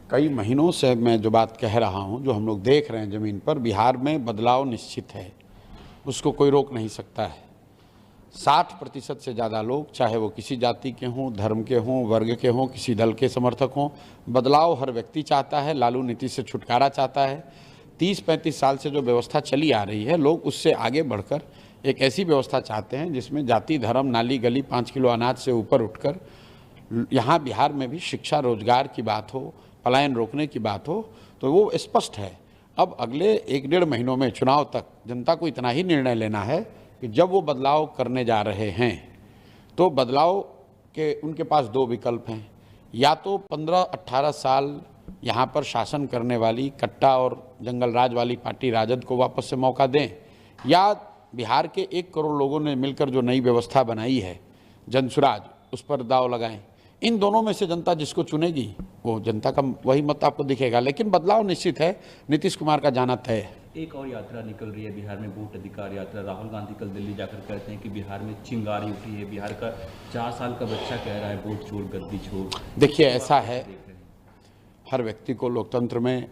कई महीनों से मैं जो बात कह रहा हूं, जो हम लोग देख रहे हैं ज़मीन पर, बिहार में बदलाव निश्चित है, उसको कोई रोक नहीं सकता है। 60% से ज़्यादा लोग, चाहे वो किसी जाति के हों, धर्म के हों, वर्ग के हों, किसी दल के समर्थक हों, बदलाव हर व्यक्ति चाहता है, लालू नीति से छुटकारा चाहता है। 30-35 साल से जो व्यवस्था चली आ रही है, लोग उससे आगे बढ़कर एक ऐसी व्यवस्था चाहते हैं जिसमें जाति, धर्म, नाली गली, 5 किलो अनाज से ऊपर उठकर यहाँ बिहार में भी शिक्षा, रोजगार की बात हो, पलायन रोकने की बात हो, तो वो स्पष्ट है। अब अगले 1-1.5 महीनों में चुनाव तक जनता को इतना ही निर्णय लेना है कि जब वो बदलाव करने जा रहे हैं तो बदलाव के उनके पास 2 विकल्प हैं। या तो 15-18 साल यहाँ पर शासन करने वाली कट्टा और जंगल राज वाली पार्टी राजद को वापस से मौका दें, या बिहार के 1 करोड़ लोगों ने मिलकर जो नई व्यवस्था बनाई है जनसुराज, उस पर दाव लगाएं। इन दोनों में से जनता जिसको चुनेगी वो जनता का वही मत आपको दिखेगा, लेकिन बदलाव निश्चित है। नीतीश कुमार का जाना तय है। एक और यात्रा निकल रही है बिहार में, वोट अधिकार यात्रा। राहुल गांधी कल दिल्ली जाकर कहते हैं कि बिहार में चिंगारी उठी है। बिहार का 4 साल का बच्चा कह रहा है वोट छोड़, गद्दी छोड़। देखिए, ऐसा है, हर व्यक्ति को लोकतंत्र में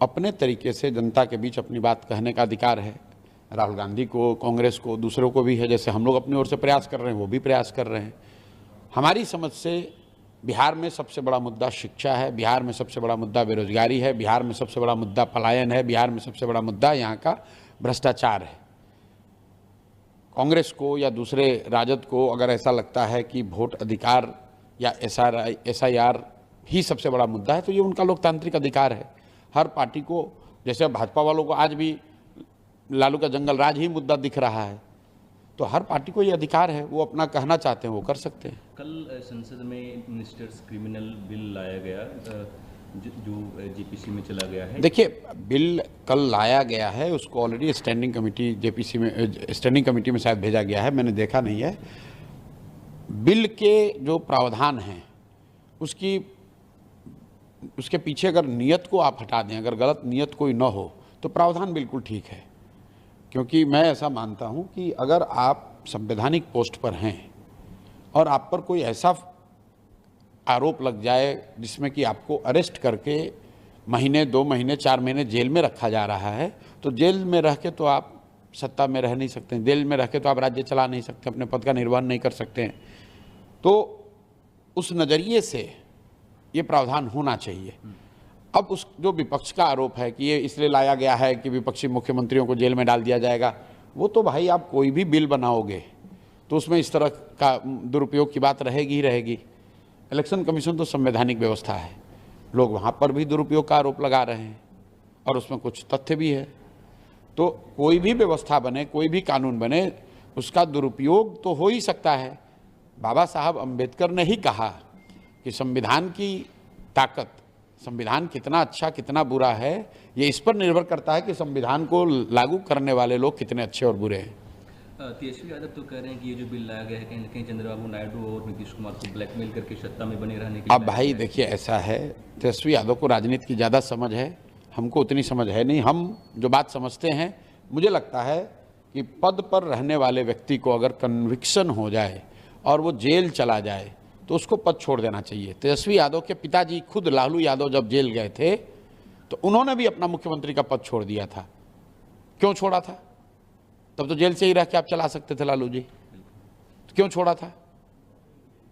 अपने तरीके से जनता के बीच अपनी बात कहने का अधिकार है। राहुल गांधी को, कांग्रेस को, दूसरों को भी है। जैसे हम लोग अपनी ओर से प्रयास कर रहे हैं, वो भी प्रयास कर रहे हैं। हमारी समझ से बिहार में सबसे बड़ा मुद्दा शिक्षा है, बिहार में सबसे बड़ा मुद्दा बेरोजगारी है, बिहार में सबसे बड़ा मुद्दा पलायन है, बिहार में सबसे बड़ा मुद्दा यहाँ का भ्रष्टाचार है। कांग्रेस को या दूसरे राजद को अगर ऐसा लगता है कि वोट अधिकार या SIR ही सबसे बड़ा मुद्दा है, तो ये उनका लोकतांत्रिक अधिकार है। हर पार्टी को, जैसे भाजपा वालों को आज भी लालू का जंगल राज ही मुद्दा दिख रहा है, तो हर पार्टी को ये अधिकार है, वो अपना कहना चाहते हैं वो कर सकते हैं। कल संसद में मिनिस्टर्स क्रिमिनल बिल लाया गया जो JPC में चला गया है। देखिए, बिल कल लाया गया है, उसको ऑलरेडी स्टैंडिंग कमेटी JPC में, स्टैंडिंग कमेटी में शायद भेजा गया है, मैंने देखा नहीं है। बिल के जो प्रावधान हैं उसके पीछे अगर नियत को आप हटा दें, अगर गलत नियत कोई न हो, तो प्रावधान बिल्कुल ठीक है। क्योंकि मैं ऐसा मानता हूं कि अगर आप संवैधानिक पोस्ट पर हैं और आप पर कोई ऐसा आरोप लग जाए जिसमें कि आपको अरेस्ट करके महीने, 2 महीने, 4 महीने जेल में रखा जा रहा है, तो जेल में रह के तो आप सत्ता में रह नहीं सकते, जेल में रह के तो आप राज्य चला नहीं सकते, अपने पद का निर्वहन नहीं कर सकते हैं। तो उस नज़रिए से ये प्रावधान होना चाहिए। अब उस जो विपक्ष का आरोप है कि ये इसलिए लाया गया है कि विपक्षी मुख्यमंत्रियों को जेल में डाल दिया जाएगा, वो तो भाई आप कोई भी बिल बनाओगे तो उसमें इस तरह का दुरुपयोग की बात रहेगी ही रहेगी। इलेक्शन कमीशन तो संवैधानिक व्यवस्था है, लोग वहाँ पर भी दुरुपयोग का आरोप लगा रहे हैं और उसमें कुछ तथ्य भी है। तो कोई भी व्यवस्था बने, कोई भी कानून बने, उसका दुरुपयोग तो हो ही सकता है। बाबा साहब अम्बेडकर ने ही कहा कि संविधान की ताकत, संविधान कितना अच्छा कितना बुरा है, ये इस पर निर्भर करता है कि संविधान को लागू करने वाले लोग कितने अच्छे और बुरे हैं। तेजस्वी यादव तो कह रहे हैं कि ये जो बिल लाया गया है कहीं ना कहीं चंद्रबाबू नायडू और नीतीश कुमार को ब्लैकमेल करके सत्ता में बने रहने के। अब भाई देखिए, ऐसा है, तेजस्वी यादव को राजनीति की ज़्यादा समझ है, हमको उतनी समझ है नहीं। हम जो बात समझते हैं, मुझे लगता है कि पद पर रहने वाले व्यक्ति को अगर कन्विक्शन हो जाए और वो जेल चला जाए तो उसको पद छोड़ देना चाहिए। तेजस्वी यादव के पिताजी खुद लालू यादव जब जेल गए थे तो उन्होंने भी अपना मुख्यमंत्री का पद छोड़ दिया था। क्यों छोड़ा था? तब तो जेल से ही रह के आप चला सकते थे लालू जी, तो क्यों छोड़ा था?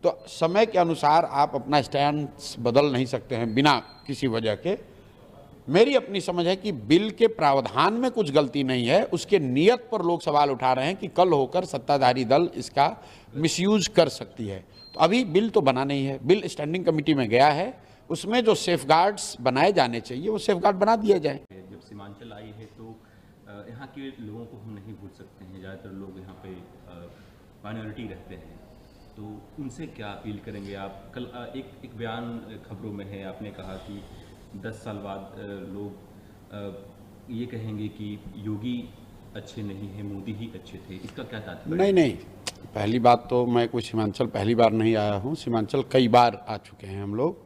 तो समय के अनुसार आप अपना स्टैंड बदल नहीं सकते हैं बिना किसी वजह के। मेरी अपनी समझ है कि बिल के प्रावधान में कुछ गलती नहीं है, उसके नियत पर लोग सवाल उठा रहे हैं कि कल होकर सत्ताधारी दल इसका मिसयूज कर सकती है। तो अभी बिल तो बना नहीं है, बिल स्टैंडिंग कमेटी में गया है, उसमें जो सेफगार्ड्स बनाए जाने चाहिए वो सेफगार्ड बना दिए जाएं। जब सीमांचल आई है तो यहाँ के लोगों को हम नहीं भूल सकते हैं। ज़्यादातर लोग यहाँ पे माइनॉरिटी रहते हैं, तो उनसे क्या अपील करेंगे आप? कल एक बयान खबरों में है, आपने कहा कि 10 साल बाद लोग ये कहेंगे कि योगी अच्छे नहीं है, मोदी ही अच्छे थे। इसका क्या तात्पर्य? नहीं, पहली बात तो मैं कोई सीमांचल पहली बार नहीं आया हूँ, सीमांचल कई बार आ चुके हैं हम लोग।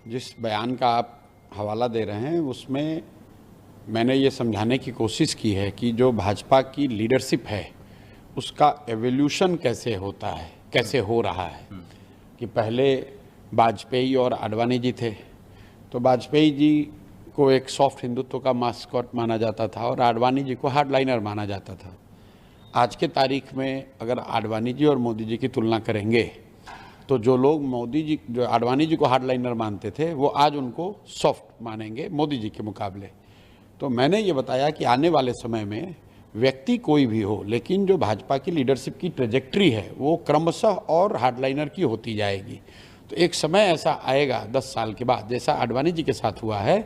जिस बयान का आप हवाला दे रहे हैं उसमें मैंने ये समझाने की कोशिश की है कि जो भाजपा की लीडरशिप है उसका एवोल्यूशन कैसे होता है, कैसे हो रहा है। कि पहले वाजपेयी और आडवाणी जी थे, तो वाजपेयी जी को एक सॉफ्ट हिंदुत्व का मास्कॉट माना जाता था और आडवाणी जी को हार्डलाइनर माना जाता था। आज के तारीख में अगर आडवाणी जी और मोदी जी की तुलना करेंगे तो जो लोग जो आडवाणी जी को हार्डलाइनर मानते थे वो आज उनको सॉफ्ट मानेंगे मोदी जी के मुकाबले। तो मैंने ये बताया कि आने वाले समय में व्यक्ति कोई भी हो, लेकिन जो भाजपा की लीडरशिप की ट्रेजेक्ट्री है वो क्रमशः और हार्डलाइनर की होती जाएगी। तो एक समय ऐसा आएगा 10 साल के बाद, जैसा आडवाणी जी के साथ हुआ है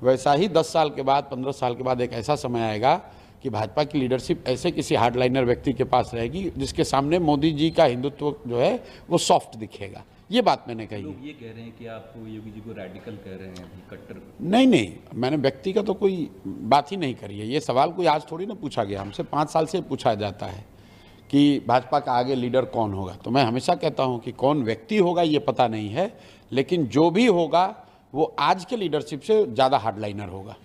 वैसा ही 10 साल के बाद 15 साल के बाद एक ऐसा समय आएगा कि भाजपा की लीडरशिप ऐसे किसी हार्डलाइनर व्यक्ति के पास रहेगी जिसके सामने मोदी जी का हिंदुत्व जो है वो सॉफ्ट दिखेगा। ये बात मैंने कही। लोग ये कह रहे हैं कि आप योगी जी को रैडिकल कह रहे हैं, कट्टर। नहीं, मैंने व्यक्ति का तो कोई बात ही नहीं करी है। ये सवाल कोई आज थोड़ी ना पूछा गया, हमसे 5 साल से पूछा जाता है कि भाजपा का आगे लीडर कौन होगा। तो मैं हमेशा कहता हूं कि कौन व्यक्ति होगा ये पता नहीं है, लेकिन जो भी होगा वो आज के लीडरशिप से ज़्यादा हार्डलाइनर होगा।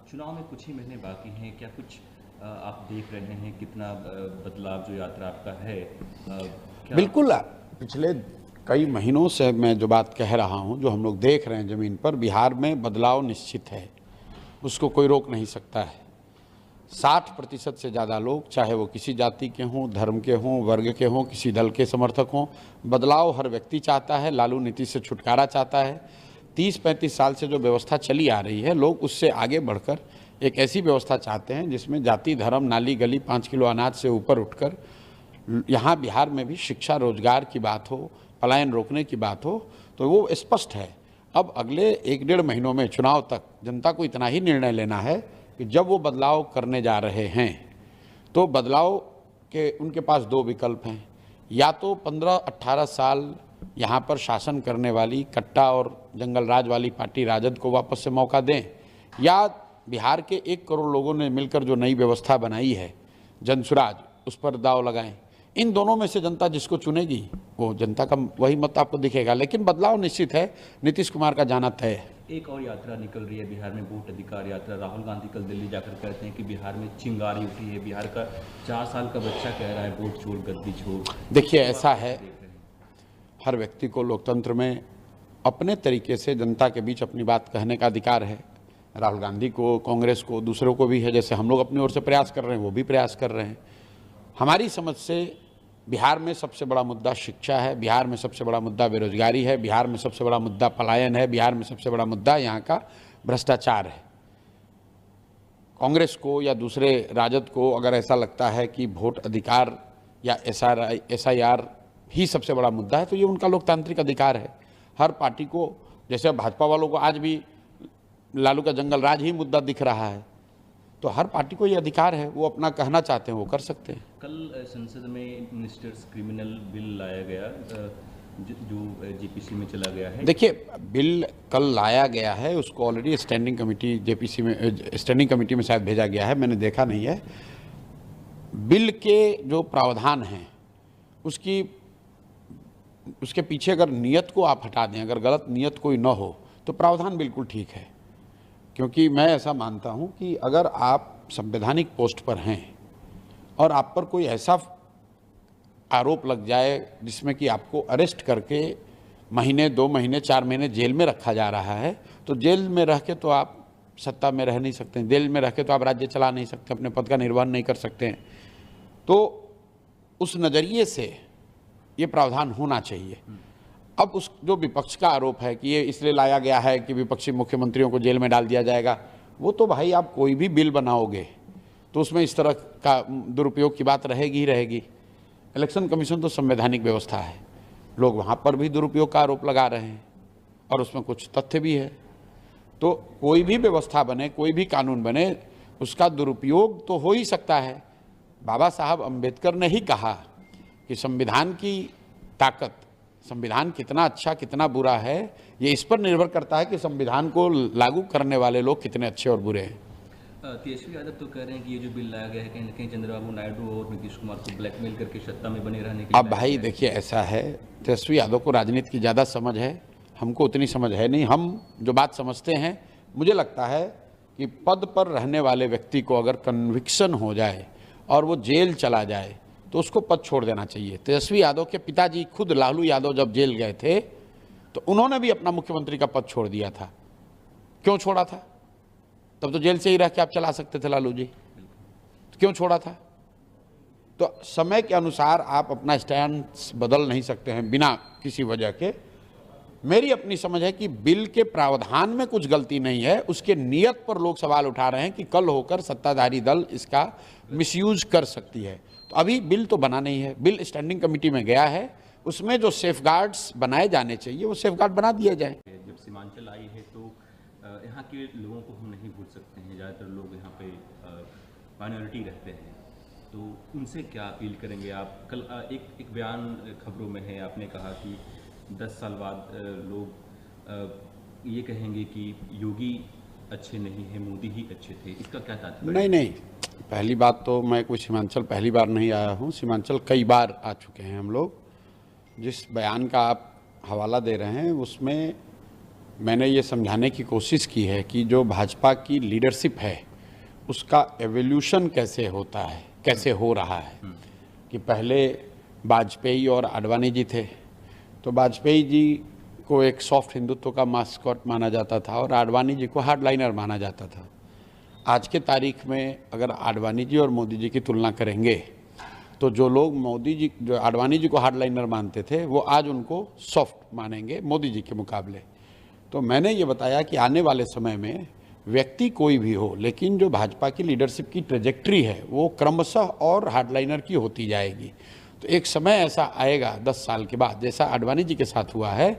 चुनाव में कुछ ही महीने बाकी हैं, क्या कुछ आप देख रहे हैं कितना बदलाव जो यात्रा आपका है? बिल्कुल, पिछले कई महीनों से मैं जो बात कह रहा हूं, जो हम लोग देख रहे हैं ज़मीन पर, बिहार में बदलाव निश्चित है, उसको कोई रोक नहीं सकता है। 60% से ज़्यादा लोग, चाहे वो किसी जाति के हों, धर्म के हों, वर्ग के हों, किसी दल के समर्थक हों, बदलाव हर व्यक्ति चाहता है। लालू नीति से छुटकारा चाहता है। 30-35 साल से जो व्यवस्था चली आ रही है, लोग उससे आगे बढ़कर एक ऐसी व्यवस्था चाहते हैं जिसमें जाति, धर्म, नाली गली, 5 किलो अनाज से ऊपर उठकर यहाँ बिहार में भी शिक्षा, रोजगार की बात हो, पलायन रोकने की बात हो, तो वो स्पष्ट है। अब अगले 1-1.5 महीनों में चुनाव तक जनता को इतना ही निर्णय लेना है कि जब वो बदलाव करने जा रहे हैं तो बदलाव के उनके पास 2 विकल्प हैं। या तो 15-18 साल यहाँ पर शासन करने वाली कट्टा और जंगल राज वाली पार्टी राजद को वापस से मौका दें, या बिहार के 1 करोड़ लोगों ने मिलकर जो नई व्यवस्था बनाई है जनसुराज, उस पर दाव लगाएं। इन दोनों में से जनता जिसको चुनेगी वो जनता का वही मत आपको दिखेगा, लेकिन बदलाव निश्चित है। नीतीश कुमार का जाना तय है। एक और यात्रा निकल रही है बिहार में, वोट अधिकार यात्रा। राहुल गांधी कल दिल्ली जाकर कहते हैं कि बिहार में चिंगारी उठी है। बिहार का 4 साल का बच्चा कह रहा है वोट छोड़, गद्दी छोड़। देखिए, ऐसा है, हर व्यक्ति को लोकतंत्र में अपने तरीके से जनता के बीच अपनी बात कहने का अधिकार है। राहुल गांधी को, कांग्रेस को, दूसरों को भी है। जैसे हम लोग अपनी ओर से प्रयास कर रहे हैं, वो भी प्रयास कर रहे हैं। हमारी समझ से बिहार में सबसे बड़ा मुद्दा शिक्षा है, बिहार में सबसे बड़ा मुद्दा बेरोजगारी है, बिहार में सबसे बड़ा मुद्दा पलायन है, बिहार में सबसे बड़ा मुद्दा यहाँ का भ्रष्टाचार है। कांग्रेस को या दूसरे राजद को अगर ऐसा लगता है कि वोट अधिकार या SIR ही सबसे बड़ा मुद्दा है, तो ये उनका लोकतांत्रिक अधिकार है। हर पार्टी को, जैसे भाजपा वालों को आज भी लालू का जंगल राज ही मुद्दा दिख रहा है, तो हर पार्टी को ये अधिकार है, वो अपना कहना चाहते हैं वो कर सकते हैं। कल संसद में मिनिस्टर्स क्रिमिनल बिल लाया गया जो JPC में चला गया है। देखिए, बिल कल लाया गया है, उसको ऑलरेडी स्टैंडिंग कमेटी JPC में, स्टैंडिंग कमेटी में शायद भेजा गया है, मैंने देखा नहीं है। बिल के जो प्रावधान हैं उसके पीछे अगर नियत को आप हटा दें, अगर गलत नियत कोई न हो, तो प्रावधान बिल्कुल ठीक है। क्योंकि मैं ऐसा मानता हूं कि अगर आप संवैधानिक पोस्ट पर हैं और आप पर कोई ऐसा आरोप लग जाए जिसमें कि आपको अरेस्ट करके महीने, 2 महीने, 4 महीने जेल में रखा जा रहा है, तो जेल में रह के तो आप सत्ता में रह नहीं सकते, जेल में रह के तो आप राज्य चला नहीं सकते, अपने पद का निर्वहन नहीं कर सकते हैं। तो उस नज़रिए से ये प्रावधान होना चाहिए। अब उस जो विपक्ष का आरोप है कि ये इसलिए लाया गया है कि विपक्षी मुख्यमंत्रियों को जेल में डाल दिया जाएगा, वो तो भाई आप कोई भी बिल बनाओगे तो उसमें इस तरह का दुरुपयोग की बात रहेगी ही रहेगी। इलेक्शन कमीशन तो संवैधानिक व्यवस्था है, लोग वहाँ पर भी दुरुपयोग का आरोप लगा रहे हैं और उसमें कुछ तथ्य भी है। तो कोई भी व्यवस्था बने, कोई भी कानून बने, उसका दुरुपयोग तो हो ही सकता है। बाबा साहब अम्बेडकर ने ही कहा कि संविधान की ताकत, संविधान कितना अच्छा कितना बुरा है, ये इस पर निर्भर करता है कि संविधान को लागू करने वाले लोग कितने अच्छे और बुरे हैं। तेजस्वी यादव तो कह रहे हैं कि ये जो बिल लाया गया है कहीं न कहीं चंद्रबाबू नायडू और नीतीश कुमार को ब्लैकमेल करके सत्ता में बने रहने के लिए। अब भाई देखिए, ऐसा है, तेजस्वी यादव को राजनीति की ज़्यादा समझ है, हमको उतनी समझ है नहीं। हम जो बात समझते हैं, मुझे लगता है कि पद पर रहने वाले व्यक्ति को अगर कन्विक्शन हो जाए और वो जेल चला जाए तो उसको पद छोड़ देना चाहिए। तेजस्वी यादव के पिताजी खुद लालू यादव जब जेल गए थे तो उन्होंने भी अपना मुख्यमंत्री का पद छोड़ दिया था। क्यों छोड़ा था? तब तो जेल से ही रह के आप चला सकते थे लालू जी, क्यों छोड़ा था? तो समय के अनुसार आप अपना स्टैंड बदल नहीं सकते हैं बिना किसी वजह के। मेरी अपनी समझ है कि बिल के प्रावधान में कुछ गलती नहीं है, उसके नियत पर लोग सवाल उठा रहे हैं कि कल होकर सत्ताधारी दल इसका मिसयूज कर सकती है। तो अभी बिल तो बना नहीं है, बिल स्टैंडिंग कमेटी में गया है, उसमें जो सेफगार्ड्स बनाए जाने चाहिए वो सेफगार्ड बना दिए जाए। जब सीमांचल आई है तो यहाँ के लोगों को हम नहीं भूल सकते हैं, ज़्यादातर लोग यहाँ पे माइनॉरिटी रहते हैं, तो उनसे क्या अपील करेंगे आप? कल एक बयान खबरों में है, आपने कहा कि 10 साल बाद लोग ये कहेंगे कि योगी अच्छे नहीं है, मोदी ही अच्छे थे, इसका क्या तात्पर्य? नहीं नहीं, पहली बात तो मैं कोई सीमांचल पहली बार नहीं आया हूँ, सीमांचल कई बार आ चुके हैं हम लोग। जिस बयान का आप हवाला दे रहे हैं उसमें मैंने ये समझाने की कोशिश की है कि जो भाजपा की लीडरशिप है उसका एवोल्यूशन कैसे होता है, कैसे हो रहा है। कि पहले वाजपेयी और आडवाणी जी थे, तो वाजपेयी जी को एक सॉफ्ट हिंदुत्व का मास्कॉट माना जाता था और आडवाणी जी को हार्डलाइनर माना जाता था। आज के तारीख में अगर आडवाणी जी और मोदी जी की तुलना करेंगे तो जो लोग जो आडवाणी जी को हार्डलाइनर मानते थे वो आज उनको सॉफ्ट मानेंगे मोदी जी के मुकाबले। तो मैंने ये बताया कि आने वाले समय में व्यक्ति कोई भी हो, लेकिन जो भाजपा की लीडरशिप की ट्रेजेक्ट्री है वो क्रमशः और हार्डलाइनर की होती जाएगी। तो एक समय ऐसा आएगा 10 साल के बाद, जैसा आडवाणी जी के साथ हुआ है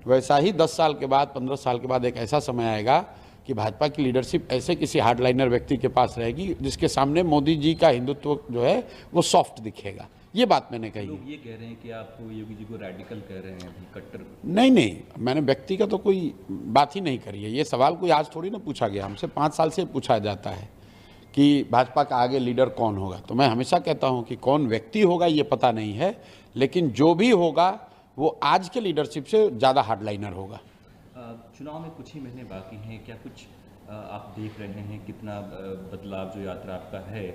वैसा ही 10 साल के बाद, 15 साल के बाद एक ऐसा समय आएगा कि भाजपा की लीडरशिप ऐसे किसी हार्डलाइनर व्यक्ति के पास रहेगी जिसके सामने मोदी जी का हिंदुत्व जो है वो सॉफ्ट दिखेगा। ये बात मैंने कही। लोग ये कह रहे हैं कि आप योगी जी को रैडिकल कह रहे हैं, अभी कट्टर। नहीं नहीं, मैंने व्यक्ति का तो कोई बात ही नहीं करी है। ये सवाल कोई आज थोड़ी ना पूछा गया, हमसे 5 साल से पूछा जाता है कि भाजपा का आगे लीडर कौन होगा। तो मैं हमेशा कहता हूं कि कौन व्यक्ति होगा ये पता नहीं है, लेकिन जो भी होगा वो आज के लीडरशिप से ज़्यादा हार्डलाइनर होगा। चुनाव में कुछ ही महीने बाकी हैं, क्या कुछ आप देख रहे हैं कितना बदलाव जो यात्रा आपका है?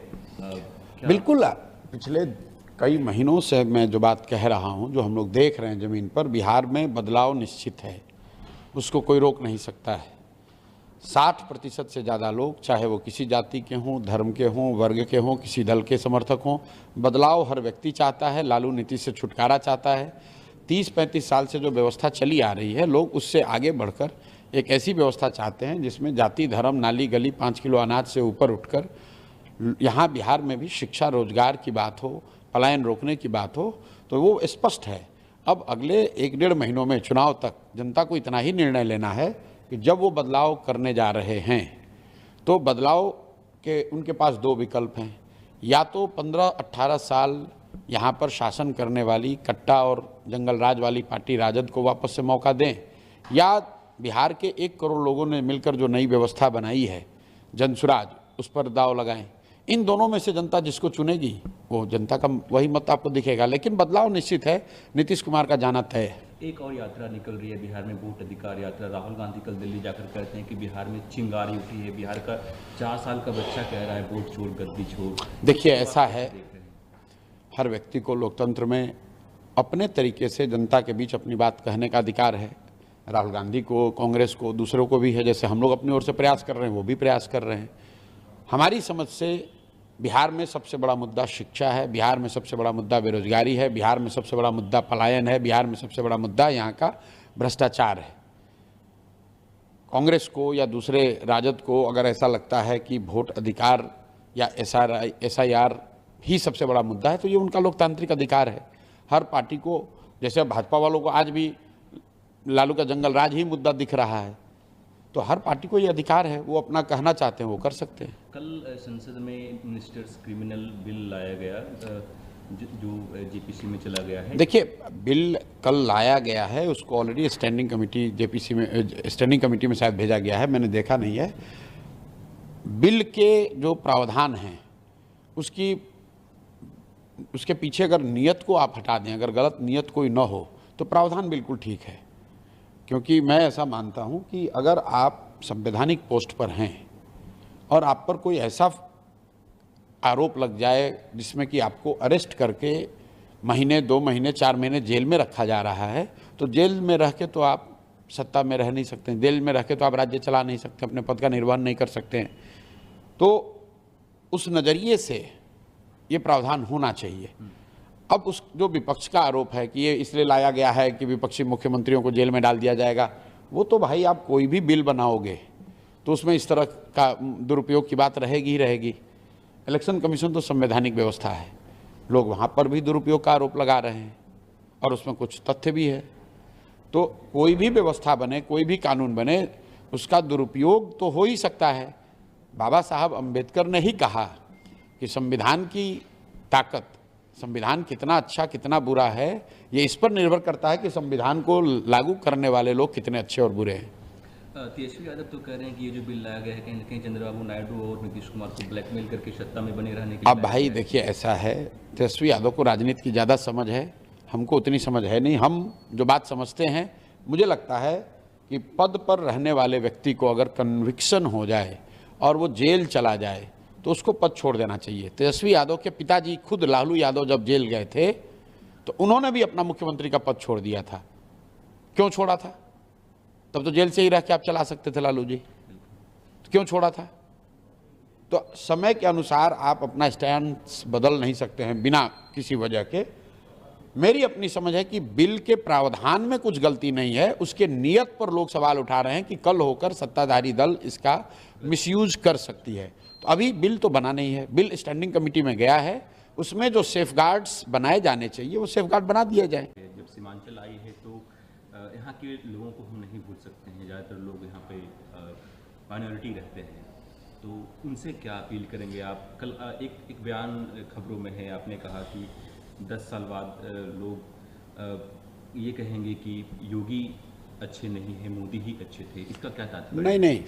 बिल्कुल, पिछले कई महीनों से मैं जो बात कह रहा हूं, जो हम लोग देख रहे हैं ज़मीन पर, बिहार में बदलाव निश्चित है, उसको कोई रोक नहीं सकता है। 60% से ज़्यादा लोग, चाहे वो किसी जाति के हों, धर्म के हों, वर्ग के हों, किसी दल के समर्थक हों, बदलाव हर व्यक्ति चाहता है। लालू नीति से छुटकारा चाहता है। 30-35 साल से जो व्यवस्था चली आ रही है, लोग उससे आगे बढ़कर एक ऐसी व्यवस्था चाहते हैं जिसमें जाति, धर्म, नाली गली, 5 किलो अनाज से ऊपर उठकर यहाँ बिहार में भी शिक्षा, रोजगार की बात हो, पलायन रोकने की बात हो, तो वो स्पष्ट है। अब अगले 1-1.5 महीनों में चुनाव तक जनता को इतना ही निर्णय लेना है कि जब वो बदलाव करने जा रहे हैं तो बदलाव के उनके पास 2 विकल्प हैं। या तो 15-18 साल यहाँ पर शासन करने वाली कट्टा और जंगल राज वाली पार्टी राजद को वापस से मौका दें, या बिहार के 1 करोड़ लोगों ने मिलकर जो नई व्यवस्था बनाई है जनसुराज, उस पर दाव लगाएं। इन दोनों में से जनता जिसको चुनेगी वो जनता का वही मत आपको दिखेगा, लेकिन बदलाव निश्चित है। नीतीश कुमार का जाना तय है। एक और यात्रा निकल रही है बिहार में, वोट अधिकार यात्रा। राहुल गांधी कल दिल्ली जाकर कहते हैं कि बिहार में चिंगारी उठी है। बिहार का 4 साल का बच्चा कह रहा है वोट छोड़, गद्दी छोड़। देखिए, ऐसा है, हर व्यक्ति को लोकतंत्र में अपने तरीके से जनता के बीच अपनी बात कहने का अधिकार है। राहुल गांधी को, कांग्रेस को, दूसरों को भी है। जैसे हम लोग अपनी ओर से प्रयास कर रहे हैं, वो भी प्रयास कर रहे हैं। हमारी समझ से बिहार में सबसे बड़ा मुद्दा शिक्षा है, बिहार में सबसे बड़ा मुद्दा बेरोजगारी है, बिहार में सबसे बड़ा मुद्दा पलायन है, बिहार में सबसे बड़ा मुद्दा यहाँ का भ्रष्टाचार है। कांग्रेस को या दूसरे राजद को अगर ऐसा लगता है कि वोट अधिकार या SIR ही सबसे बड़ा मुद्दा है, तो ये उनका लोकतांत्रिक अधिकार है। हर पार्टी को, जैसे भाजपा वालों को आज भी लालू का जंगल राज ही मुद्दा दिख रहा है, तो हर पार्टी को ये अधिकार है, वो अपना कहना चाहते हैं वो कर सकते हैं। कल संसद में मिनिस्टर्स क्रिमिनल बिल लाया गया जो JPC में चला गया है। देखिए, बिल कल लाया गया है, उसको ऑलरेडी स्टैंडिंग कमेटी JPC में, स्टैंडिंग कमेटी में शायद भेजा गया है, मैंने देखा नहीं है। बिल के जो प्रावधान हैं उसके पीछे अगर नियत को आप हटा दें, अगर गलत नियत कोई न हो, तो प्रावधान बिल्कुल ठीक है। क्योंकि मैं ऐसा मानता हूं कि अगर आप संवैधानिक पोस्ट पर हैं और आप पर कोई ऐसा आरोप लग जाए जिसमें कि आपको अरेस्ट करके महीने, 2 महीने, 4 महीने जेल में रखा जा रहा है, तो जेल में रह के तो आप सत्ता में रह नहीं सकते हैं, जेल में रह के तो आप राज्य चला नहीं सकते, अपने पद का निर्वहन नहीं कर सकते हैं। तो उस नज़रिए से ये प्रावधान होना चाहिए। अब उस जो विपक्ष का आरोप है कि ये इसलिए लाया गया है कि विपक्षी मुख्यमंत्रियों को जेल में डाल दिया जाएगा, वो तो भाई आप कोई भी बिल बनाओगे तो उसमें इस तरह का दुरुपयोग की बात रहेगी ही रहेगी। इलेक्शन कमीशन तो संवैधानिक व्यवस्था है, लोग वहाँ पर भी दुरुपयोग का आरोप लगा रहे हैं और उसमें कुछ तथ्य भी है। तो कोई भी व्यवस्था बने, कोई भी कानून बने, उसका दुरुपयोग तो हो ही सकता है। बाबा साहब अम्बेडकर ने ही कहा कि संविधान की ताकत, संविधान कितना अच्छा कितना बुरा है, ये इस पर निर्भर करता है कि संविधान को लागू करने वाले लोग कितने अच्छे और बुरे हैं। तेजस्वी यादव तो कह रहे हैं कि ये जो बिल लाया गया है कहीं ना कहीं चंद्रबाबू नायडू और नीतीश कुमार को ब्लैकमेल करके सत्ता में बने रहने के लिए अब भाई देखिए, ऐसा है, तेजस्वी यादव को राजनीति की ज़्यादा समझ है, हमको उतनी समझ है नहीं। हम जो बात समझते हैं, मुझे लगता है कि पद पर रहने वाले व्यक्ति को अगर कन्विक्शन हो जाए और वो जेल चला जाए तो उसको पद छोड़ देना चाहिए। तेजस्वी यादव के पिताजी खुद लालू यादव जब जेल गए थे तो उन्होंने भी अपना मुख्यमंत्री का पद छोड़ दिया था। क्यों छोड़ा था? तब तो जेल से ही रह के आप चला सकते थे लालू जी, तो क्यों छोड़ा था? तो समय के अनुसार आप अपना स्टैंड बदल नहीं सकते हैं बिना किसी वजह के। मेरी अपनी समझ है कि बिल के प्रावधान में कुछ गलती नहीं है, उसके नियत पर लोग सवाल उठा रहे हैं कि कल होकर सत्ताधारी दल इसका मिसयूज कर सकती है। तो अभी बिल तो बना नहीं है, बिल स्टैंडिंग कमेटी में गया है, उसमें जो सेफगार्ड्स बनाए जाने चाहिए वो सेफगार्ड बना दिए जाए। जब सीमांचल आई है तो यहाँ के लोगों को हम नहीं भूल सकते हैं, ज़्यादातर लोग यहाँ पे माइनॉरिटी रहते हैं, तो उनसे क्या अपील करेंगे आप? कल एक बयान खबरों में है, आपने कहा कि 10 साल बाद लोग ये कहेंगे कि योगी अच्छे नहीं है, मोदी ही अच्छे थे। इसका क्या तात्पर्य? नहीं,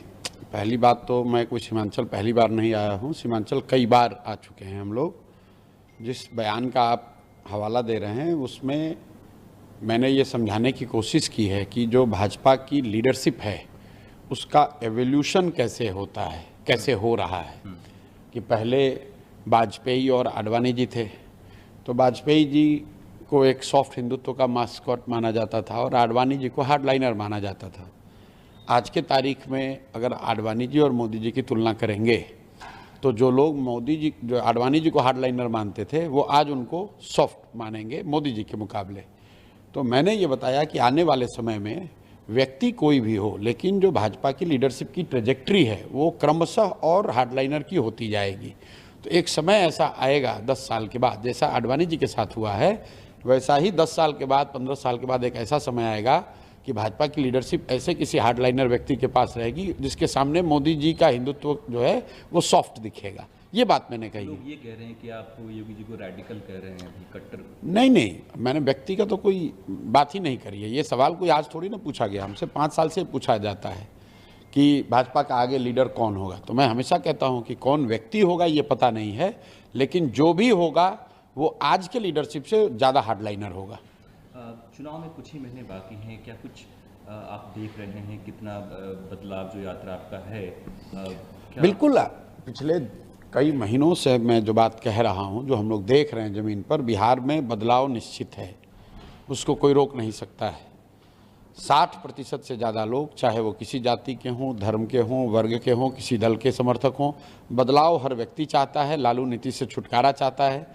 पहली बात तो मैं कोई सीमांचल पहली बार नहीं आया हूँ, सीमांचल कई बार आ चुके हैं हम लोग। जिस बयान का आप हवाला दे रहे हैं उसमें मैंने ये समझाने की कोशिश की है कि जो भाजपा की लीडरशिप है उसका एवोल्यूशन कैसे होता है, कैसे हो रहा है। कि पहले वाजपेयी और आडवाणी जी थे, तो वाजपेयी जी को एक सॉफ्ट हिंदुत्व का मास्कॉट माना जाता था और आडवाणी जी को हार्डलाइनर माना जाता था। आज के तारीख में अगर आडवाणी जी और मोदी जी की तुलना करेंगे तो जो लोग जो आडवाणी जी को हार्डलाइनर मानते थे वो आज उनको सॉफ्ट मानेंगे मोदी जी के मुकाबले। तो मैंने ये बताया कि आने वाले समय में व्यक्ति कोई भी हो, लेकिन जो भाजपा की लीडरशिप की ट्रेजेक्ट्री है वो क्रमशः और हार्डलाइनर की होती जाएगी। तो एक समय ऐसा आएगा 10 साल के बाद, जैसा आडवाणी जी के साथ हुआ है वैसा ही 10 साल के बाद, 15 साल के बाद एक ऐसा समय आएगा कि भाजपा की लीडरशिप ऐसे किसी हार्डलाइनर व्यक्ति के पास रहेगी जिसके सामने मोदी जी का हिंदुत्व जो है वो सॉफ्ट दिखेगा। ये बात मैंने कही। लोग ये कह रहे हैं कि आप योगी जी को रैडिकल कह रहे हैं, अभी कट्टर। नहीं, मैंने व्यक्ति का तो कोई बात ही नहीं करी है। ये सवाल कोई आज थोड़ी ना पूछा गया, हमसे 5 साल से पूछा जाता है कि भाजपा का आगे लीडर कौन होगा। तो मैं हमेशा कहता हूं कि कौन व्यक्ति होगा ये पता नहीं है, लेकिन जो भी होगा वो आज के लीडरशिप से ज़्यादा हार्डलाइनर होगा। चुनाव में कुछ ही महीने बाकी हैं, क्या कुछ आप देख रहे हैं कितना बदलाव जो यात्रा आपका है? बिल्कुल, पिछले कई महीनों से मैं जो बात कह रहा हूं, जो हम लोग देख रहे हैं ज़मीन पर, बिहार में बदलाव निश्चित है, उसको कोई रोक नहीं सकता है। 60% से ज़्यादा लोग, चाहे वो किसी जाति के हों, धर्म के हों, वर्ग के हों, किसी दल के समर्थक हों, बदलाव हर व्यक्ति चाहता है। लालू नीति से छुटकारा चाहता है।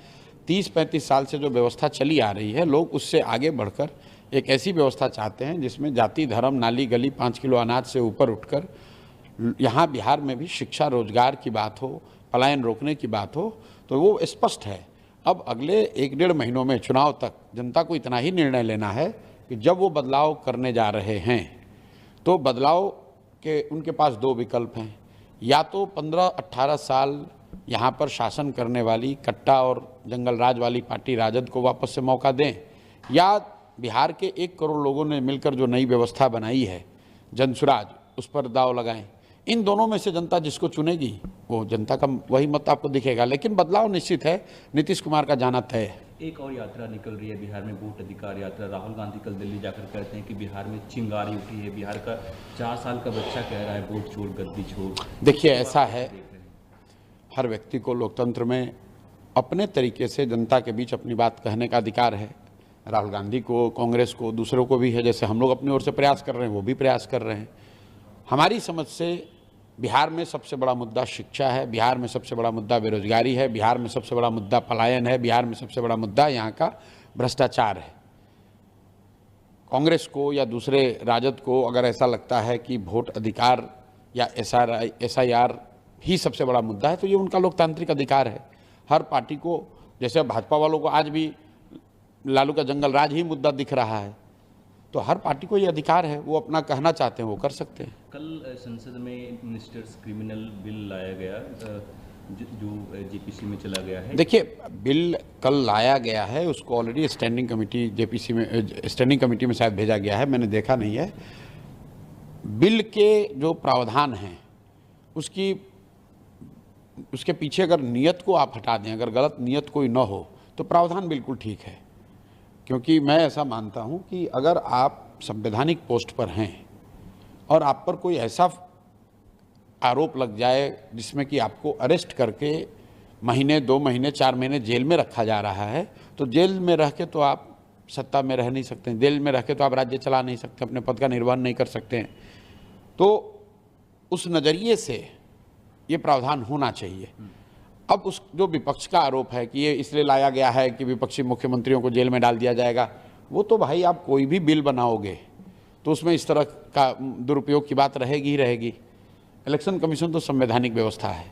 30-35 साल से जो व्यवस्था चली आ रही है, लोग उससे आगे बढ़कर एक ऐसी व्यवस्था चाहते हैं जिसमें जाति, धर्म, नाली गली, 5 किलो अनाज से ऊपर उठकर यहाँ बिहार में भी शिक्षा, रोजगार की बात हो, पलायन रोकने की बात हो, तो वो स्पष्ट है। अब अगले 1-1.5 महीनों में चुनाव तक जनता को इतना ही निर्णय लेना है कि जब वो बदलाव करने जा रहे हैं तो बदलाव के उनके पास 2 विकल्प हैं। या तो 15-18 साल यहाँ पर शासन करने वाली कट्टा और जंगल राज वाली पार्टी राजद को वापस से मौका दें, या बिहार के 1 करोड़ लोगों ने मिलकर जो नई व्यवस्था बनाई है जनसुराज, उस पर दाव लगाएं। इन दोनों में से जनता जिसको चुनेगी वो जनता का वही मत आपको दिखेगा, लेकिन बदलाव निश्चित है। नीतीश कुमार का जाना तय है। एक और यात्रा निकल रही है बिहार में, वोट अधिकार यात्रा। राहुल गांधी कल दिल्ली जाकर कहते हैं कि बिहार में चिंगारी उठी है। बिहार का 4 साल का बच्चा कह रहा है वोट छोड़, गद्दी छोड़। देखिए, ऐसा है, हर व्यक्ति को लोकतंत्र में अपने तरीके से जनता के बीच अपनी बात कहने का अधिकार है। राहुल गांधी को, कांग्रेस को, दूसरों को भी है। जैसे हम लोग अपनी ओर से प्रयास कर रहे हैं, वो भी प्रयास कर रहे हैं। हमारी समझ से बिहार में सबसे बड़ा मुद्दा शिक्षा है, बिहार में सबसे बड़ा मुद्दा बेरोजगारी है, बिहार में सबसे बड़ा मुद्दा पलायन है, बिहार में सबसे बड़ा मुद्दा यहाँ का भ्रष्टाचार है। कांग्रेस को या दूसरे राजद को अगर ऐसा लगता है कि वोट अधिकार या SIR ही सबसे बड़ा मुद्दा है, तो ये उनका लोकतांत्रिक अधिकार है। हर पार्टी को, जैसे भाजपा वालों को आज भी लालू का जंगल राज ही मुद्दा दिख रहा है, तो हर पार्टी को ये अधिकार है, वो अपना कहना चाहते हैं वो कर सकते हैं। कल संसद में मिनिस्टर्स क्रिमिनल बिल लाया गया जो JPC में चला गया है। देखिए, बिल कल लाया गया है, उसको ऑलरेडी स्टैंडिंग कमेटी JPC में, स्टैंडिंग कमेटी में शायद भेजा गया है, मैंने देखा नहीं है। बिल के जो प्रावधान हैं उसके पीछे अगर नियत को आप हटा दें, अगर गलत नियत कोई न हो, तो प्रावधान बिल्कुल ठीक है। क्योंकि मैं ऐसा मानता हूं कि अगर आप संवैधानिक पोस्ट पर हैं और आप पर कोई ऐसा आरोप लग जाए जिसमें कि आपको अरेस्ट करके महीने, 2 महीने, 4 महीने जेल में रखा जा रहा है, तो जेल में रह के तो आप सत्ता में रह नहीं सकते, जेल में रह के तो आप राज्य चला नहीं सकते, अपने पद का निर्वहन नहीं कर सकते हैं। तो उस नज़रिए से ये प्रावधान होना चाहिए। अब उस जो विपक्ष का आरोप है कि ये इसलिए लाया गया है कि विपक्षी मुख्यमंत्रियों को जेल में डाल दिया जाएगा, वो तो भाई आप कोई भी बिल बनाओगे तो उसमें इस तरह का दुरुपयोग की बात रहेगी ही रहेगी। इलेक्शन कमीशन तो संवैधानिक व्यवस्था है,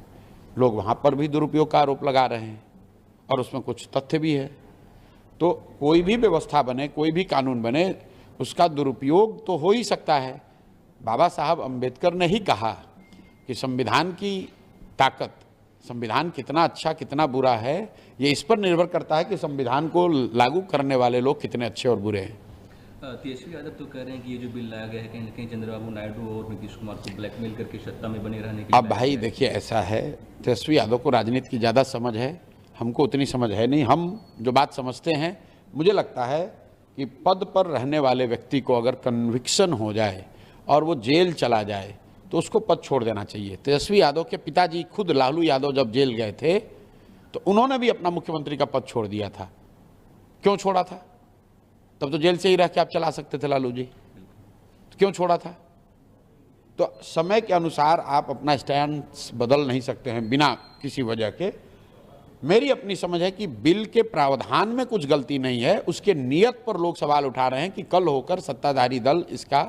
लोग वहाँ पर भी दुरुपयोग का आरोप लगा रहे हैं और उसमें कुछ तथ्य भी है। तो कोई भी व्यवस्था बने, कोई भी कानून बने, उसका दुरुपयोग तो हो ही सकता है। बाबा साहब अम्बेडकर ने ही कहा कि संविधान की ताकत, संविधान कितना अच्छा कितना बुरा है, ये इस पर निर्भर करता है कि संविधान को लागू करने वाले लोग कितने अच्छे और बुरे हैं। तेजस्वी यादव तो कह रहे हैं कि ये जो बिल लाया गया है कहीं ना कहीं चंद्रबाबू नायडू और नीतीश कुमार को ब्लैकमेल करके सत्ता में बने रहने के। अब भाई देखिए, ऐसा है, तेजस्वी यादव को राजनीति की ज़्यादा समझ है, हमको उतनी समझ है नहीं। हम जो बात समझते हैं, मुझे लगता है कि पद पर रहने वाले व्यक्ति को अगर कन्विक्शन हो जाए और वो जेल चला जाए तो उसको पद छोड़ देना चाहिए। तेजस्वी यादव के पिताजी खुद लालू यादव जब जेल गए थे तो उन्होंने भी अपना मुख्यमंत्री का पद छोड़ दिया था। क्यों छोड़ा था? तब तो जेल से ही रह के आप चला सकते थे लालू जी, तो क्यों छोड़ा था? तो समय के अनुसार आप अपना स्टैंड बदल नहीं सकते हैं बिना किसी वजह के। मेरी अपनी समझ है कि बिल के प्रावधान में कुछ गलती नहीं है, उसके नियत पर लोग सवाल उठा रहे हैं कि कल होकर सत्ताधारी दल इसका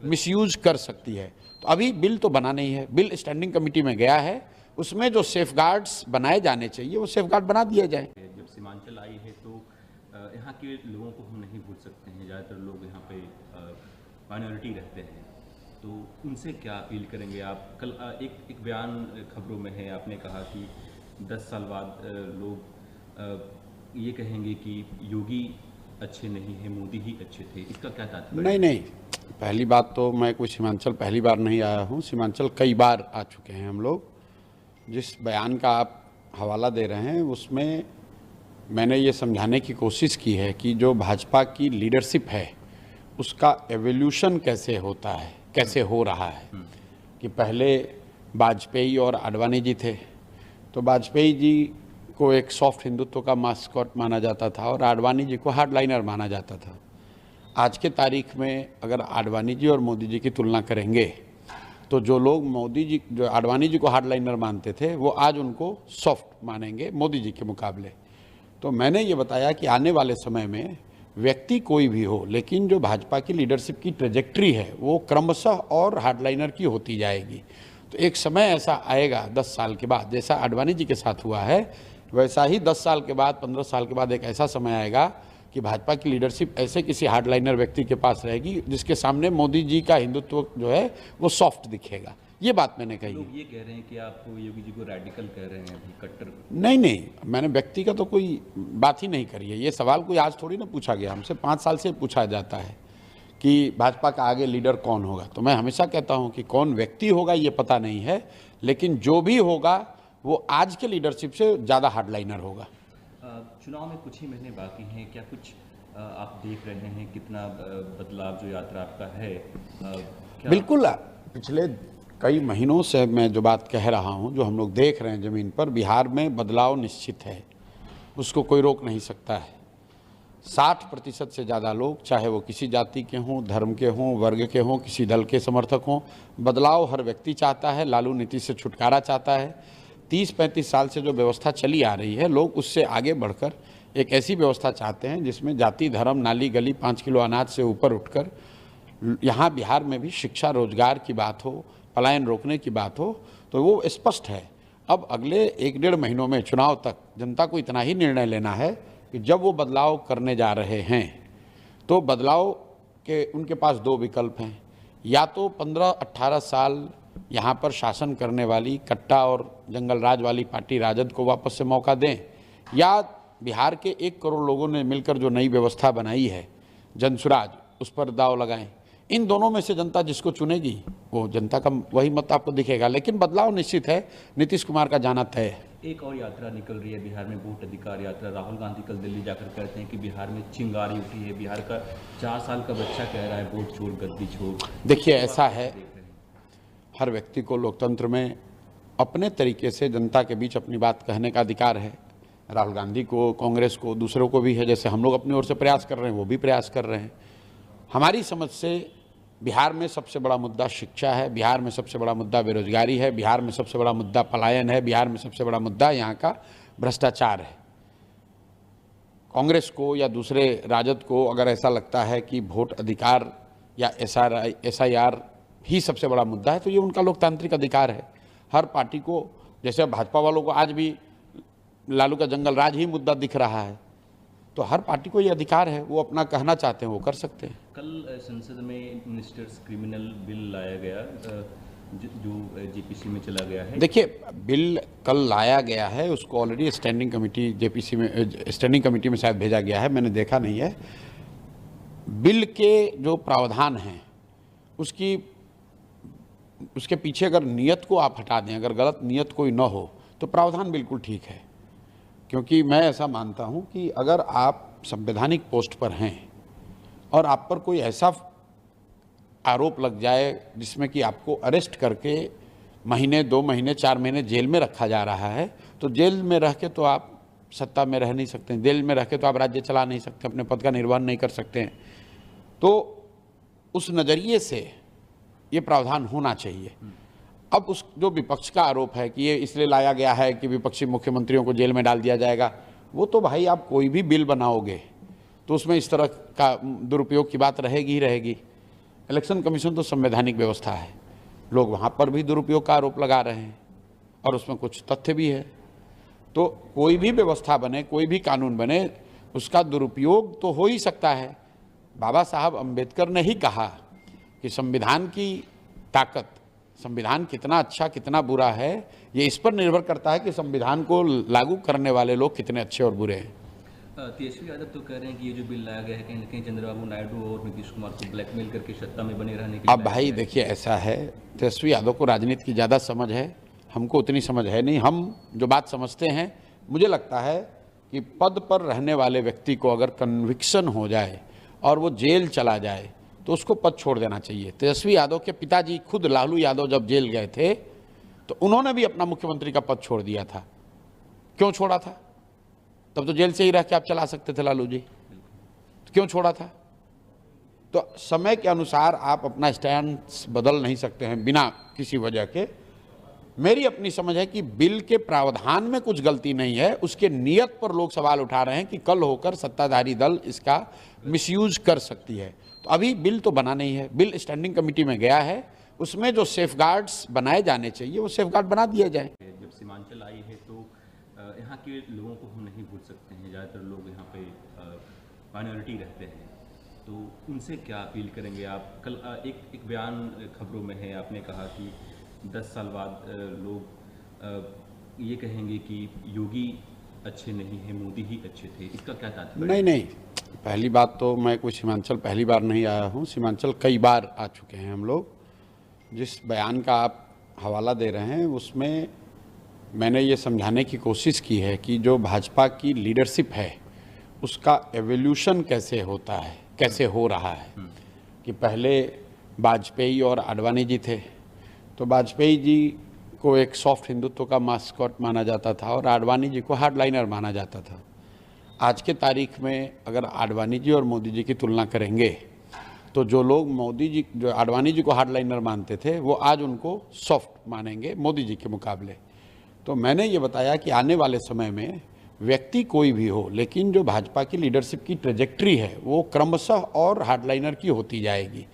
मिसयूज कर सकती है। तो अभी बिल तो बना नहीं है, बिल स्टैंडिंग कमेटी में गया है, उसमें जो सेफगार्ड्स बनाए जाने चाहिए वो सेफगार्ड बना दिए जाए। जब सीमांचल आई है तो यहाँ के लोगों को हम नहीं भूल सकते हैं, ज़्यादातर लोग यहाँ पे माइनॉरिटी रहते हैं, तो उनसे क्या अपील करेंगे आप? कल एक बयान खबरों में है, आपने कहा कि 10 साल बाद लोग ये कहेंगे कि योगी अच्छे नहीं है, मोदी ही अच्छे थे। इसका क्या तात्पर्य? नहीं, पहली बात तो मैं कोई सीमांचल पहली बार नहीं आया हूँ, सीमांचल कई बार आ चुके हैं हम लोग। जिस बयान का आप हवाला दे रहे हैं उसमें मैंने ये समझाने की कोशिश की है कि जो भाजपा की लीडरशिप है उसका एवोल्यूशन कैसे होता है, कैसे हो रहा है। कि पहले वाजपेयी और आडवाणी जी थे, तो वाजपेयी जी को एक सॉफ्ट हिंदुत्व का मास्कॉट माना जाता था और आडवाणी जी को हार्डलाइनर माना जाता था। आज के तारीख में अगर आडवाणी जी और मोदी जी की तुलना करेंगे तो जो लोग जो आडवाणी जी को हार्डलाइनर मानते थे वो आज उनको सॉफ्ट मानेंगे मोदी जी के मुकाबले। तो मैंने ये बताया कि आने वाले समय में व्यक्ति कोई भी हो, लेकिन जो भाजपा की लीडरशिप की ट्रेजेक्ट्री है वो क्रमशः और हार्डलाइनर की होती जाएगी। तो एक समय ऐसा आएगा 10 साल के बाद, जैसा आडवाणी जी के साथ हुआ है वैसा ही 10 साल के बाद, 15 साल के बाद एक ऐसा समय आएगा कि भाजपा की लीडरशिप ऐसे किसी हार्डलाइनर व्यक्ति के पास रहेगी जिसके सामने मोदी जी का हिंदुत्व जो है वो सॉफ्ट दिखेगा। ये बात मैंने कही। लोग ये कह रहे हैं कि आप योगी जी को रैडिकल कह रहे हैं, कट्टर। नहीं, मैंने व्यक्ति का तो कोई बात ही नहीं करी है। ये सवाल कोई आज थोड़ी ना पूछा गया, हमसे 5 साल से पूछा जाता है कि भाजपा का आगे लीडर कौन होगा। तो मैं हमेशा कहता हूं कि कौन व्यक्ति होगा ये पता नहीं है, लेकिन जो भी होगा वो आज के लीडरशिप से ज़्यादा हार्डलाइनर होगा। चुनाव में कुछ ही महीने बाकी हैं, क्या कुछ आप देख रहे हैं कितना बदलाव जो यात्रा आपका है? बिल्कुल, पिछले कई महीनों से मैं जो बात कह रहा हूं, जो हम लोग देख रहे हैं ज़मीन पर, बिहार में बदलाव निश्चित है, उसको कोई रोक नहीं सकता है। 60% से ज़्यादा लोग, चाहे वो किसी जाति के हों, धर्म के हों, वर्ग के हों, किसी दल के समर्थक हों, बदलाव हर व्यक्ति चाहता है। लालू नीति से छुटकारा चाहता है। 30-35 साल से जो व्यवस्था चली आ रही है, लोग उससे आगे बढ़कर एक ऐसी व्यवस्था चाहते हैं जिसमें जाति, धर्म, नाली गली, 5 किलो अनाज से ऊपर उठकर यहाँ बिहार में भी शिक्षा, रोजगार की बात हो, पलायन रोकने की बात हो, तो वो स्पष्ट है। अब अगले 1-1.5 महीनों में चुनाव तक जनता को इतना ही निर्णय लेना है कि जब वो बदलाव करने जा रहे हैं तो बदलाव के उनके पास 2 विकल्प हैं। या तो 15-18 साल यहाँ पर शासन करने वाली कट्टा और जंगल राज वाली पार्टी राजद को वापस से मौका दें, या बिहार के 1 करोड़ लोगों ने मिलकर जो नई व्यवस्था बनाई है जनसुराज, उस पर दाव लगाएं। इन दोनों में से जनता जिसको चुनेगी वो जनता का वही मत आपको दिखेगा। लेकिन बदलाव निश्चित है, नीतीश कुमार का जाना तय है। एक और यात्रा निकल रही है बिहार में, वोट अधिकार यात्रा। राहुल गांधी कल दिल्ली जाकर कहते हैं कि बिहार में चिंगारी उठी है। बिहार का 4 साल का बच्चा कह रहा है वोट छोड़, गद्दी छोड़। देखिए, ऐसा है, हर व्यक्ति को लोकतंत्र में अपने तरीके से जनता के बीच अपनी बात कहने का अधिकार है। राहुल गांधी को, कांग्रेस को, दूसरों को भी है। जैसे हम लोग अपनी ओर से प्रयास कर रहे हैं, वो भी प्रयास कर रहे हैं। हमारी समझ से बिहार में सबसे बड़ा मुद्दा शिक्षा है, बिहार में सबसे बड़ा मुद्दा बेरोजगारी है, बिहार में सबसे बड़ा मुद्दा पलायन है, बिहार में सबसे बड़ा मुद्दा यहाँ का भ्रष्टाचार है। कांग्रेस को या दूसरे राजद को अगर ऐसा लगता है कि वोट अधिकार या SIR ही सबसे बड़ा मुद्दा है, तो ये उनका लोकतांत्रिक अधिकार है। हर पार्टी को, जैसे भाजपा वालों को आज भी लालू का जंगल राज ही मुद्दा दिख रहा है, तो हर पार्टी को ये अधिकार है, वो अपना कहना चाहते हैं वो कर सकते हैं। कल संसद में मिनिस्टर्स क्रिमिनल बिल लाया गया जो JPC में चला गया है। देखिए, बिल कल लाया गया है, उसको ऑलरेडी स्टैंडिंग कमेटी JPC में, स्टैंडिंग कमेटी में शायद भेजा गया है, मैंने देखा नहीं है। बिल के जो प्रावधान हैं उसके पीछे अगर नियत को आप हटा दें, अगर गलत नियत कोई न हो, तो प्रावधान बिल्कुल ठीक है। क्योंकि मैं ऐसा मानता हूं कि अगर आप संवैधानिक पोस्ट पर हैं और आप पर कोई ऐसा आरोप लग जाए जिसमें कि आपको अरेस्ट करके महीने, 2 महीने, 4 महीने जेल में रखा जा रहा है, तो जेल में रह के तो आप सत्ता में रह नहीं सकते, जेल में रह के तो आप राज्य चला नहीं सकते, अपने पद का निर्वहन नहीं कर सकते हैं। तो उस नज़रिए से ये प्रावधान होना चाहिए। अब उस जो विपक्ष का आरोप है कि ये इसलिए लाया गया है कि विपक्षी मुख्यमंत्रियों को जेल में डाल दिया जाएगा, वो तो भाई आप कोई भी बिल बनाओगे तो उसमें इस तरह का दुरुपयोग की बात रहेगी ही रहेगी। इलेक्शन कमीशन तो संवैधानिक व्यवस्था है, लोग वहाँ पर भी दुरुपयोग का आरोप लगा रहे हैं और उसमें कुछ तथ्य भी है। तो कोई भी व्यवस्था बने, कोई भी कानून बने, उसका दुरुपयोग तो हो ही सकता है। बाबा साहब अम्बेडकर ने ही कहा कि संविधान की ताकत, संविधान कितना अच्छा कितना बुरा है, ये इस पर निर्भर करता है कि संविधान को लागू करने वाले लोग कितने अच्छे और बुरे हैं। तेजस्वी यादव तो कह रहे हैं कि ये जो बिल लाया गया है कहीं ना कहीं चंद्रबाबू नायडू और नीतीश कुमार को ब्लैकमेल करके सत्ता में बने रहने के। अब भाई देखिए, ऐसा है, तेजस्वी यादव को राजनीति की ज़्यादा समझ है, हमको उतनी समझ है नहीं। हम जो बात समझते हैं, मुझे लगता है कि पद पर रहने वाले व्यक्ति को अगर कन्विक्शन हो जाए और वो जेल चला जाए तो उसको पद छोड़ देना चाहिए। तेजस्वी यादव के पिताजी खुद लालू यादव जब जेल गए थे तो उन्होंने भी अपना मुख्यमंत्री का पद छोड़ दिया था। क्यों छोड़ा था? तब तो जेल से ही रह के आप चला सकते थे लालू जी, तो क्यों छोड़ा था? तो समय के अनुसार आप अपना स्टैंड बदल नहीं सकते हैं बिना किसी वजह के। मेरी अपनी समझ है कि बिल के प्रावधान में कुछ गलती नहीं है, उसके नियत पर लोग सवाल उठा रहे हैं कि कल होकर सत्ताधारी दल इसका मिसयूज कर सकती है। तो अभी बिल तो बना नहीं है, बिल स्टैंडिंग कमेटी में गया है, उसमें जो सेफगार्ड्स बनाए जाने चाहिए वो सेफगार्ड बना दिए जाए। जब सीमांचल आई है तो यहाँ के लोगों को हम नहीं भूल सकते हैं, ज़्यादातर लोग यहाँ पे माइनॉरिटी रहते हैं, तो उनसे क्या अपील करेंगे आप? कल एक बयान खबरों में है, आपने कहा कि 10 साल बाद लोग ये कहेंगे कि योगी अच्छे नहीं है, मोदी ही अच्छे थे। इसका क्या तात्पर्य? नहीं, पहली बात तो मैं कोई सीमांचल पहली बार नहीं आया हूँ, सीमांचल कई बार आ चुके हैं हम लोग। जिस बयान का आप हवाला दे रहे हैं उसमें मैंने ये समझाने की कोशिश की है कि जो भाजपा की लीडरशिप है उसका एवोल्यूशन कैसे होता है, कैसे हो रहा है। कि पहले वाजपेयी और आडवाणी जी थे, तो वाजपेयी जी को एक सॉफ्ट हिंदुत्व का मास्कॉट माना जाता था और आडवाणी जी को हार्डलाइनर माना जाता था। आज के तारीख में अगर आडवाणी जी और मोदी जी की तुलना करेंगे तो जो लोग मोदी जी जो आडवाणी जी को हार्डलाइनर मानते थे वो आज उनको सॉफ्ट मानेंगे मोदी जी के मुकाबले। तो मैंने ये बताया कि आने वाले समय में व्यक्ति कोई भी हो, लेकिन जो भाजपा की लीडरशिप की ट्रेजेक्ट्री है वो क्रमशः और हार्डलाइनर की होती जाएगी।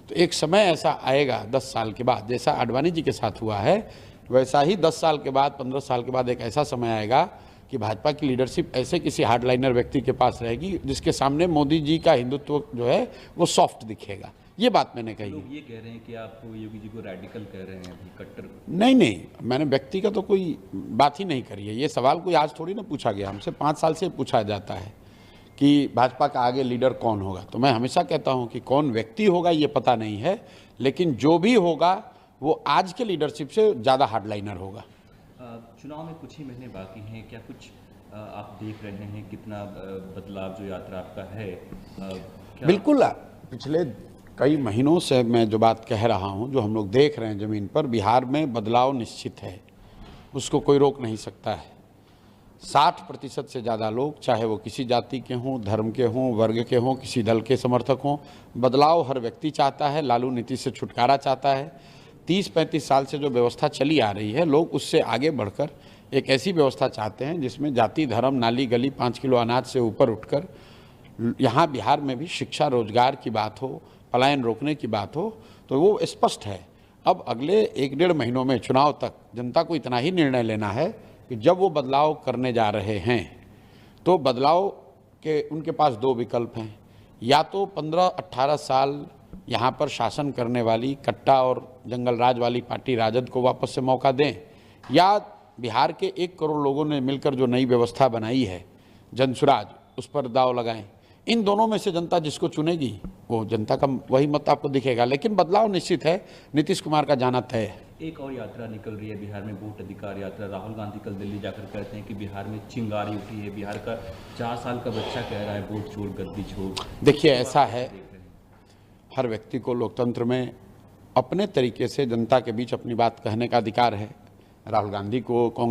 तो एक समय ऐसा आएगा 10 साल के बाद, जैसा आडवाणी जी के साथ हुआ है वैसा ही 10 साल के बाद 15 साल के बाद एक ऐसा समय आएगा कि भाजपा की लीडरशिप ऐसे किसी हार्डलाइनर व्यक्ति के पास रहेगी जिसके सामने मोदी जी का हिंदुत्व जो है वो सॉफ्ट दिखेगा। ये बात मैंने कही। लोग ये कह रहे हैं कि आप योगी जी को रेडिकल कह रहे हैं, अभी कट्टर। नहीं, मैंने व्यक्ति का तो कोई बात ही नहीं करी है। ये सवाल कोई आज थोड़ी ना पूछा गया, हमसे 5 साल से पूछा जाता है कि भाजपा का आगे लीडर कौन होगा। तो मैं हमेशा कहता हूं कि कौन व्यक्ति होगा ये पता नहीं है, लेकिन जो भी होगा वो आज के लीडरशिप से ज़्यादा हार्डलाइनर होगा। चुनाव में कुछ ही महीने बाकी हैं, क्या कुछ आप देख रहे हैं कितना बदलाव जो यात्रा आपका है? बिल्कुल, पिछले कई महीनों से मैं जो बात कह रहा हूं, जो हम लोग देख रहे हैं ज़मीन पर, बिहार में बदलाव निश्चित है, उसको कोई रोक नहीं सकता है। 60% से ज़्यादा लोग, चाहे वो किसी जाति के हों, धर्म के हों, वर्ग के हों, किसी दल के समर्थक हों, बदलाव हर व्यक्ति चाहता है। लालू नीति से छुटकारा चाहता है। 30-35 साल से जो व्यवस्था चली आ रही है, लोग उससे आगे बढ़कर एक ऐसी व्यवस्था चाहते हैं जिसमें जाति, धर्म, नाली गली, 5 किलो अनाज से ऊपर उठकर यहाँ बिहार में भी शिक्षा, रोजगार की बात हो, पलायन रोकने की बात हो, तो वो स्पष्ट है। अब अगले 1-1.5 महीनों में चुनाव तक जनता को इतना ही निर्णय लेना है कि जब वो बदलाव करने जा रहे हैं तो बदलाव के उनके पास 2 विकल्प हैं। या तो 15-18 साल यहाँ पर शासन करने वाली कट्टा और जंगल राज वाली पार्टी राजद को वापस से मौका दें, या बिहार के 1 करोड़ लोगों ने मिलकर जो नई व्यवस्था बनाई है जनसुराज, उस पर दाव लगाएं। इन दोनों में से जनता जिसको चुनेगी वो जनता का वही मत आपको दिखेगा, लेकिन बदलाव निश्चित है। नीतीश कुमार का जाना तय है। एक और यात्रा निकल रही है बिहार में, वोट अधिकार यात्रा। राहुल गांधी कल दिल्ली जाकर कहते हैं कि बिहार में चिंगारी उठी है। बिहार का 4 साल का बच्चा कह रहा है वोट छोड़, गद्दी छोड़। देखिए, ऐसा है, हर व्यक्ति को लोकतंत्र में अपने तरीके से जनता के बीच अपनी बात कहने का अधिकार है। राहुल गांधी को कांग्रेस